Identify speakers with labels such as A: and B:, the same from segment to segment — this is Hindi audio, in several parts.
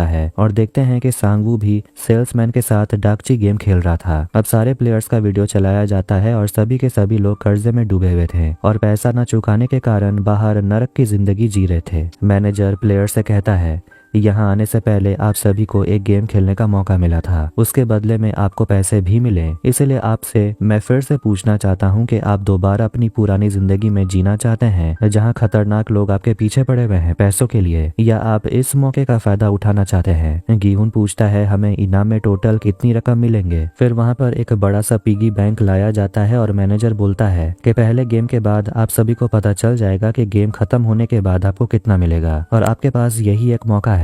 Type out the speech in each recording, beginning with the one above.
A: जाता है और देखते हैं कि सांगवू भी सेल्समैन के साथ डाकची गेम खेल रहा था। अब सारे प्लेयर्स का वीडियो चलाया जाता है और सभी के सभी लोग कर्जे में डूबे हुए थे और पैसा न चुकाने के कारण बाहर नरक की जिंदगी जी रहे थे। मैनेजर प्लेयर से कहता है, यहाँ आने से पहले आप सभी को एक गेम खेलने का मौका मिला था, उसके बदले में आपको पैसे भी मिले, इसलिए आपसे मैं फिर से पूछना चाहता हूँ कि आप दोबारा अपनी पुरानी जिंदगी में जीना चाहते हैं जहाँ खतरनाक लोग आपके पीछे पड़े हुए हैं पैसों के लिए, या आप इस मौके का फायदा उठाना चाहते हैं। गीहुन पूछता है हमें इनाम में टोटल कितनी रकम मिलेंगे। फिर वहाँ पर एक बड़ा सा पिगी बैंक लाया जाता है और मैनेजर बोलता है कि पहले गेम के बाद आप सभी को पता चल जाएगा कि गेम खत्म होने के बाद आपको कितना मिलेगा और आपके पास यही एक मौका है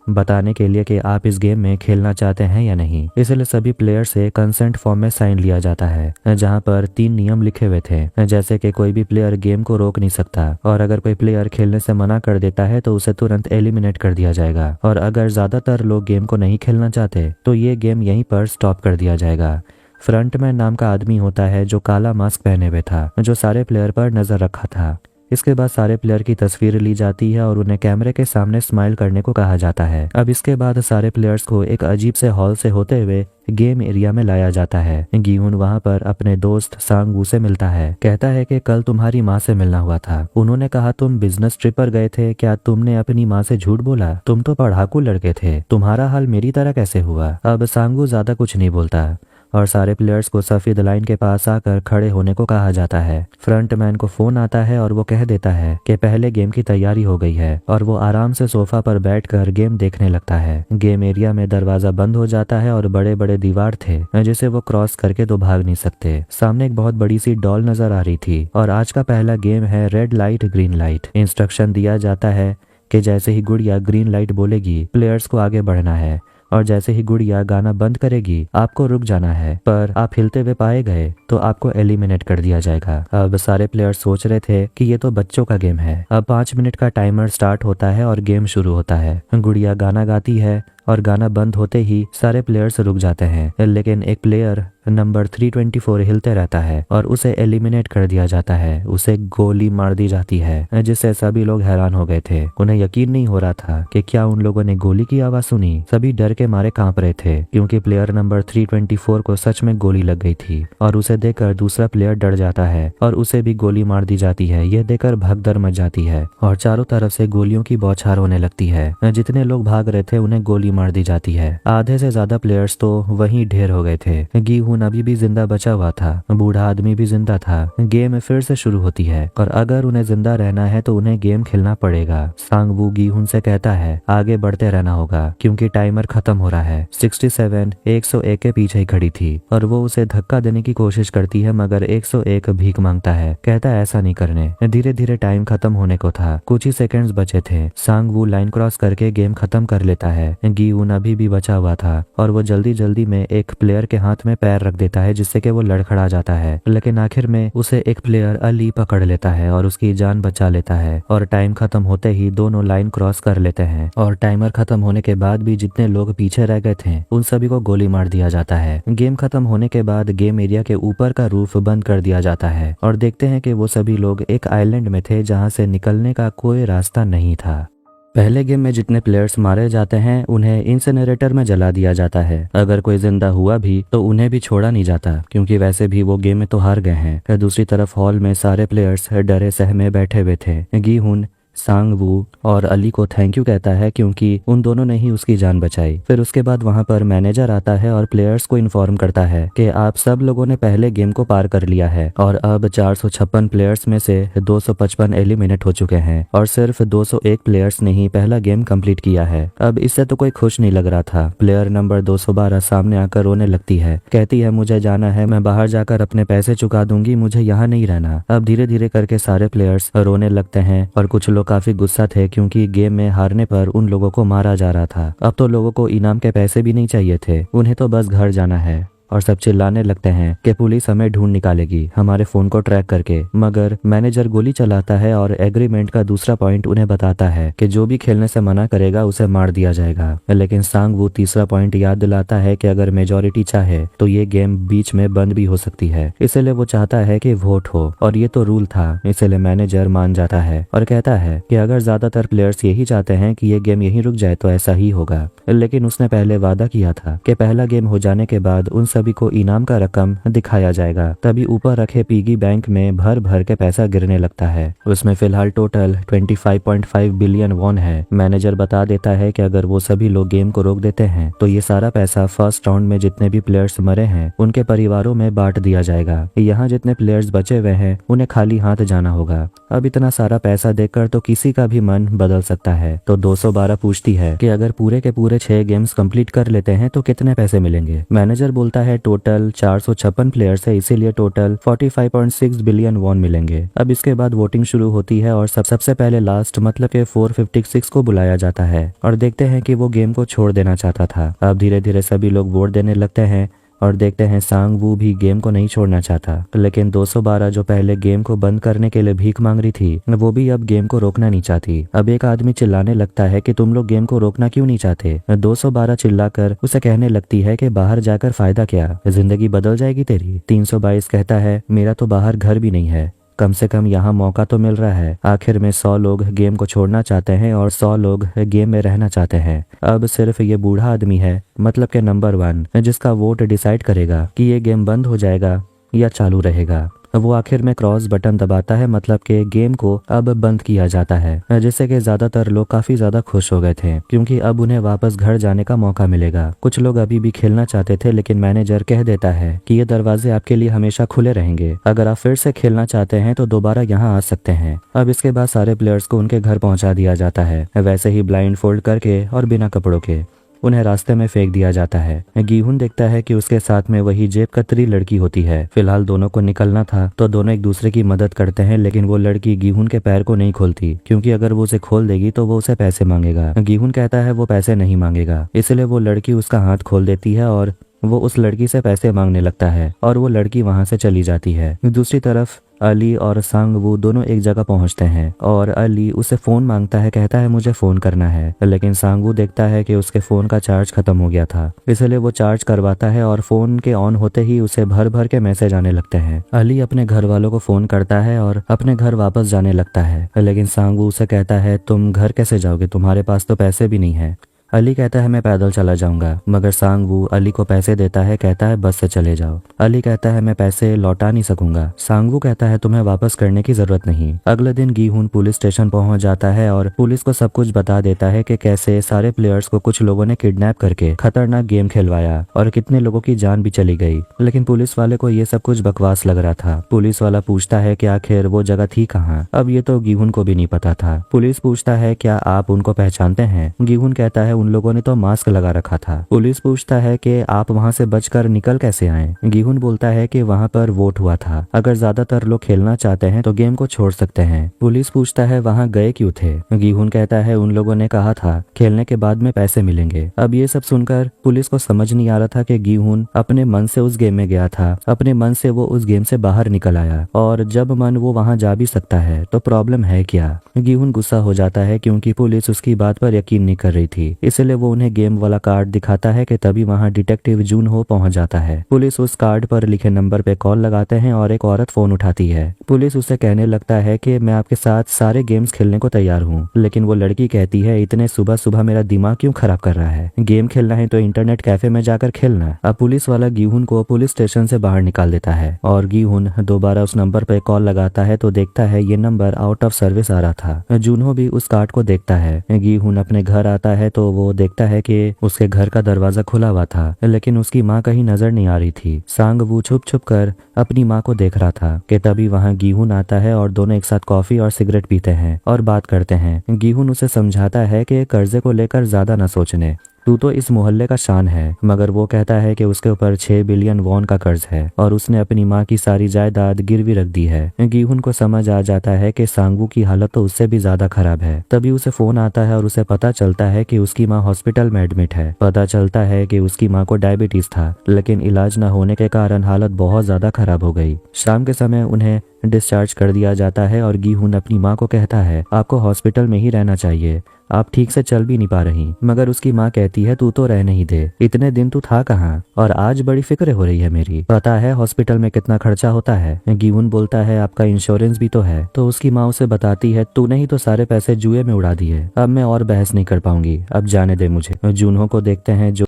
A: बताने के लिए कि आप इस गेम में खेलना चाहते हैं या नहीं। इसलिए सभी प्लेयर से कंसेंट फॉर्म में साइन लिया जाता है जहां पर 3 नियम लिखे हुए थे, जैसे कि कोई भी प्लेयर गेम को रोक नहीं सकता और अगर कोई प्लेयर खेलने से मना कर देता है तो उसे तुरंत एलिमिनेट कर दिया जाएगा और अगर ज्यादातर लोग गेम को नहीं खेलना चाहते तो ये गेम यहीं पर स्टॉप कर दिया जाएगा। फ्रंटमैन नाम का आदमी होता है जो काला मास्क पहने हुए था, जो सारे प्लेयर पर नजर रखा था। इसके बाद सारे प्लेयर की तस्वीर ली जाती है और उन्हें कैमरे के सामने स्माइल करने को कहा जाता है। अब इसके बाद सारे प्लेयर्स को एक अजीब से हॉल से होते हुए गेम एरिया में लाया जाता है। गीहुन वहाँ पर अपने दोस्त सांगवू से मिलता है, कहता है कि कल तुम्हारी माँ से मिलना हुआ था, उन्होंने कहा तुम बिजनेस ट्रिप पर गए थे, क्या तुमने अपनी माँ से झूठ बोला? तुम तो पढ़ाकू लड़के थे, तुम्हारा हाल मेरी तरह कैसे हुआ? अब सांगवू ज्यादा कुछ नहीं बोलता और सारे प्लेयर्स को सफेद लाइन के पास आकर खड़े होने को कहा जाता है। फ्रंटमैन को फोन आता है और वो कह देता है कि पहले गेम की तैयारी हो गई है और वो आराम से सोफा पर बैठकर गेम देखने लगता है। गेम एरिया में दरवाजा बंद हो जाता है और बड़े बड़े दीवार थे जिसे वो क्रॉस करके तो भाग नहीं सकते। सामने एक बहुत बड़ी सी डॉल नजर आ रही थी और आज का पहला गेम है red light green light. Instruction दिया जाता है कि जैसे ही गुड़िया ग्रीन लाइट बोलेगी प्लेयर्स को आगे बढ़ना है और जैसे ही गुड़िया गाना बंद करेगी आपको रुक जाना है, पर आप हिलते हुए पाए गए तो आपको एलिमिनेट कर दिया जाएगा। अब सारे प्लेयर्स सोच रहे थे कि ये तो बच्चों का गेम है। अब 5 मिनट का टाइमर स्टार्ट होता है और गेम शुरू होता है। गुड़िया गाना गाती है और गाना बंद होते ही सारे प्लेयर्स रुक जाते हैं, लेकिन एक प्लेयर नंबर 324 हिलते रहता है और उसे एलिमिनेट कर दिया जाता है। उसे गोली मार दी जाती है जिससे सभी लोग हैरान हो गए थे। उन्हें यकीन नहीं हो रहा था कि क्या उन लोगों ने गोली की आवाज सुनी। सभी डर के मारे कांप रहे थे क्योंकि प्लेयर नंबर 324 को सच में गोली लग गई थी और उसे देखकर दूसरा प्लेयर डर जाता है और उसे भी गोली मार दी जाती है। यह देखकर भगदड़ मच जाती है और चारों तरफ से गोलियों की बौछार होने लगती है। जितने लोग भाग रहे थे उन्हें गोली मार दी जाती है। आधे से ज्यादा प्लेयर्स तो वहीं ढेर हो गए थे। गीहुन अभी भी जिंदा बचा हुआ था, बूढ़ा आदमी भी जिंदा था। गेम फिर से शुरू होती है और अगर उन्हें जिंदा रहना है तो उन्हें गेम खेलना पड़ेगा। सांगवू गीहुन से कहता है आगे बढ़ते रहना होगा क्योंकि टाइमर खत्म हो रहा है। 67 101 के पीछे ही खड़ी थी और वो उसे धक्का देने की कोशिश करती है मगर 101 भीख मांगता है, कहता है ऐसा नहीं करने। धीरे धीरे टाइम खत्म होने को था, कुछ ही सेकंड्स बचे थे। सांगवू लाइन क्रॉस करके गेम खत्म कर लेता है। गीहुन अभी भी बचा हुआ था और वो जल्दी जल्दी में एक प्लेयर के हाथ में पैर रख देता है जिससे कि वो लड़खड़ा जाता है, लेकिन आखिर में उसे एक प्लेयर अली पकड़ लेता है और उसकी जान बचा लेता है और टाइम खत्म होते ही दोनों लाइन क्रॉस कर लेते हैं और टाइमर खत्म होने के बाद भी जितने लोग पीछे रह गए थे उन सभी को गोली मार दिया जाता है। गेम खत्म होने के बाद गेम एरिया के ऊपर का रूफ बंद कर दिया जाता है और देखते हैं कि वो सभी लोग एक आइलैंड में थे जहाँ से निकलने का कोई रास्ता नहीं था। पहले गेम में जितने प्लेयर्स मारे जाते हैं उन्हें इंसिनरेटर में जला दिया जाता है। अगर कोई जिंदा हुआ भी तो उन्हें भी छोड़ा नहीं जाता क्योंकि वैसे भी वो गेम में तो हार गए हैं। दूसरी तरफ हॉल में सारे प्लेयर्स डरे सहमे बैठे हुए थे। गीहुन सांगवू और अली को थैंक यू कहता है क्योंकि उन दोनों ने ही उसकी जान बचाई। फिर उसके बाद वहां पर मैनेजर आता है और प्लेयर्स को इन्फॉर्म करता है कि आप सब लोगों ने पहले गेम को पार कर लिया है और अब 456 प्लेयर्स में से 255 एलिमिनेट हो चुके हैं और सिर्फ 201 प्लेयर्स ने ही पहला गेम कंप्लीट किया है। अब इससे तो कोई खुश नहीं लग रहा था। प्लेयर नंबर 212 सामने आकर रोने लगती है, कहती है मुझे जाना है, मैं बाहर जाकर अपने पैसे चुका दूंगी, मुझे यहाँ नहीं रहना। अब धीरे धीरे करके सारे प्लेयर्स रोने लगते हैं और कुछ लोग काफी गुस्सा थे क्योंकि गेम में हारने पर उन लोगों को मारा जा रहा था। अब तो लोगों को इनाम के पैसे भी नहीं चाहिए थे, उन्हें तो बस घर जाना है। और सब चिल्लाने लगते हैं कि पुलिस हमें ढूंढ निकालेगी हमारे फोन को ट्रैक करके। मगर मैनेजर गोली चलाता है और एग्रीमेंट का दूसरा पॉइंट उन्हें बताता है कि जो भी खेलने से मना करेगा उसे मार दिया जाएगा। लेकिन सांग वू तीसरा पॉइंट याद दिलाता है कि अगर मेजोरिटी चाहे तो ये गेम बीच में बंद भी हो सकती है, इसलिए वो चाहता है कि वोट हो और ये तो रूल था। इसलिए मैनेजर मान जाता है और कहता है कि अगर ज्यादातर प्लेयर्स यही चाहते हैं कि ये गेम यहीं रुक जाए तो ऐसा ही होगा। लेकिन उसने पहले वादा किया था कि पहला गेम हो जाने के बाद उन सभी को इनाम का रकम दिखाया जाएगा। तभी ऊपर रखे पिगी बैंक में भर भर के पैसा गिरने लगता है। उसमें फिलहाल टोटल 25.5 बिलियन वॉन है। मैनेजर बता देता है कि अगर वो सभी लोग गेम को रोक देते हैं तो ये सारा पैसा फर्स्ट राउंड में जितने भी प्लेयर्स मरे हैं उनके परिवारों में बांट दिया जाएगा। यहाँ जितने प्लेयर्स बचे हुए हैं उन्हें खाली हाथ जाना होगा। अब इतना सारा पैसा देखकर तो किसी का भी मन बदल सकता है। तो 212 पूछती है कि अगर पूरे के पूरे 6 गेम्स कंप्लीट कर लेते हैं तो कितने पैसे मिलेंगे। मैनेजर बोलता है टोटल 456 प्लेयर्स है, इसीलिए टोटल 45.6 बिलियन वॉन मिलेंगे। अब इसके बाद वोटिंग शुरू होती है और सबसे पहले लास्ट मतलब के 456 को बुलाया जाता है और देखते हैं कि वो गेम को छोड़ देना चाहता था। अब धीरे धीरे सभी लोग वोट देने लगते हैं और देखते हैं सांग वू भी गेम को नहीं छोड़ना चाहता। लेकिन 212 जो पहले गेम को बंद करने के लिए भीख मांग रही थी वो भी अब गेम को रोकना नहीं चाहती। अब एक आदमी चिल्लाने लगता है कि तुम लोग गेम को रोकना क्यों नहीं चाहते। 212 चिल्लाकर उसे कहने लगती है कि बाहर जाकर फायदा क्या, जिंदगी बदल जाएगी तेरी। 322 कहता है मेरा तो बाहर घर भी नहीं है, कम से कम यहाँ मौका तो मिल रहा है। आखिर में 100 लोग गेम को छोड़ना चाहते हैं और 100 लोग गेम में रहना चाहते हैं। अब सिर्फ ये बूढ़ा आदमी है मतलब के नंबर 1 जिसका वोट डिसाइड करेगा कि ये गेम बंद हो जाएगा या चालू रहेगा। वो आखिर में क्रॉस बटन दबाता है मतलब के गेम को अब बंद किया जाता है, जिससे कि ज्यादातर लोग काफी ज्यादा खुश हो गए थे क्योंकि अब उन्हें वापस घर जाने का मौका मिलेगा। कुछ लोग अभी भी खेलना चाहते थे लेकिन मैनेजर कह देता है कि ये दरवाजे आपके लिए हमेशा खुले रहेंगे, अगर आप फिर से खेलना चाहते हैं तो दोबारा यहाँ आ सकते हैं। अब इसके बाद सारे प्लेयर्स को उनके घर पहुंचा दिया जाता है, वैसे ही ब्लाइंड फोल्ड करके और बिना कपड़ों के उन्हें रास्ते में फेंक दिया जाता है। गीहुन देखता है कि उसके साथ में वही जेब कतरी लड़की होती है। फिलहाल दोनों को निकलना था तो दोनों एक दूसरे की मदद करते हैं, लेकिन वो लड़की गीहुन के पैर को नहीं खोलती क्योंकि अगर वो उसे खोल देगी तो वो उसे पैसे मांगेगा। गीहुन कहता है वो पैसे नहीं मांगेगा, इसलिए वो लड़की उसका हाथ खोल देती है और वो उस लड़की से पैसे मांगने लगता है और वो लड़की वहां से चली जाती है। दूसरी तरफ अली और सांग वू दोनों एक जगह पहुंचते हैं और अली उसे फोन मांगता है, कहता है मुझे फोन करना है। लेकिन सांग वू देखता है कि उसके फोन का चार्ज खत्म हो गया था, इसलिए वो चार्ज करवाता है और फोन के ऑन होते ही उसे भर भर के मैसेज आने लगते हैं। अली अपने घर वालों को फोन करता है और अपने घर वापस जाने लगता है, लेकिन सांग वू उसे कहता है तुम घर कैसे जाओगे, तुम्हारे पास तो पैसे भी नहीं है। अली कहता है मैं पैदल चला जाऊंगा, मगर सांग वू अली को पैसे देता है, कहता है बस से चले जाओ। अली कहता है मैं पैसे लौटा नहीं सकूंगा। सांग वू कहता है तुम्हें वापस करने की जरूरत नहीं। अगले दिन गीहुन पुलिस स्टेशन पहुंच जाता है और पुलिस को सब कुछ बता देता है कि कैसे सारे प्लेयर्स को कुछ लोगों ने किडनैप करके खतरनाक गेम खेलवाया और कितने लोगों की जान भी चली गई। लेकिन पुलिस वाले को ये सब कुछ बकवास लग रहा था। पुलिस वाला पूछता है कि आखिर वो जगह थी कहाँ। अब ये तो गीहुन को भी नहीं पता था। पुलिस पूछता है क्या आप उनको पहचानते हैं। गीहुन कहता है उन लोगों ने तो मास्क लगा रखा था। पुलिस पूछता है कि आप वहां से बचकर निकल कैसे आए। गीहुन बोलता है कि वहां पर वोट हुआ था, अगर ज्यादातर लोग खेलना चाहते हैं तो गेम को छोड़ सकते हैं। पुलिस पूछता है वहां गए क्यों थे। गीहुन कहता है उन लोगों ने कहा था खेलने के बाद में पैसे मिलेंगे। अब ये सब सुनकर पुलिस को समझ नहीं आ रहा था कि गीहुन अपने मन से उस गेम में गया था, अपने मन से वो उस गेम से बाहर निकल आया और जब मन वो वहां जा भी सकता है तो प्रॉब्लम है क्या। गीहुन गुस्सा हो जाता है क्योंकि पुलिस उसकी बात पर यकीन नहीं कर रही थी, इसलिए वो उन्हें गेम वाला कार्ड दिखाता है कि तभी वहां डिटेक्टिव जून हो पहुंच जाता है। पुलिस उस कार्ड पर लिखे नंबर पे कॉल लगाते हैं और एक औरत फोन उठाती है। पुलिस उसे कहने लगता है कि मैं आपके साथ सारे गेम्स खेलने को तैयार हूँ, लेकिन वो लड़की कहती है इतने सुबह सुबह मेरा दिमाग क्यों खराब कर रहा है, गेम खेलना है तो इंटरनेट कैफे में जाकर खेलना। अब पुलिस वाला गीहुन को पुलिस स्टेशन से बाहर निकाल देता है और गीहुन दोबारा उस नंबर पे कॉल लगाता है तो देखता है ये नंबर आउट ऑफ सर्विस आ रहा था। जूनहो भी उस कार्ड को देखता है। गीहुन अपने घर आता है तो वो देखता है कि उसके घर का दरवाजा खुला हुआ था, लेकिन उसकी माँ कहीं नजर नहीं आ रही थी। सांग वू छुप छुप कर अपनी माँ को देख रहा था कि तभी वहाँ गीहुन आता है और दोनों एक साथ कॉफी और सिगरेट पीते हैं और बात करते हैं। गीहुन उसे समझाता है कि कर्जे को लेकर ज्यादा न सोचने, तू तो इस मोहल्ले का शान है, मगर वो कहता है कि उसके ऊपर 6 बिलियन वॉन का कर्ज है और उसने अपनी माँ की सारी जायदाद गिरवी रख दी है। गीहुन को समझ आ जाता है कि सांगू की हालत तो उससे भी ज्यादा खराब है। तभी उसे फोन आता है और उसे पता चलता है कि उसकी माँ हॉस्पिटल में एडमिट है। पता चलता है कि उसकी माँ को डायबिटीज था, लेकिन इलाज न होने के कारण हालत बहुत ज्यादा खराब हो गई। शाम के समय उन्हें डिस्चार्ज कर दिया जाता है और गीहुन अपनी माँ को कहता है, आपको हॉस्पिटल में ही रहना चाहिए, आप ठीक से चल भी नहीं पा रही। मगर उसकी माँ कहती है, तू तो रह नहीं दे, इतने दिन तू था कहाँ और आज बड़ी फिक्र हो रही है मेरी। पता है हॉस्पिटल में कितना खर्चा होता है। गीहुन बोलता है, आपका इंश्योरेंस भी तो है। तो उसकी माँ उसे बताती है, तूने ही तो सारे पैसे जुए में उड़ा दिए, अब मैं और बहस नहीं कर पाऊंगी, अब जाने दे मुझे। जूनहो को देखते हैं जो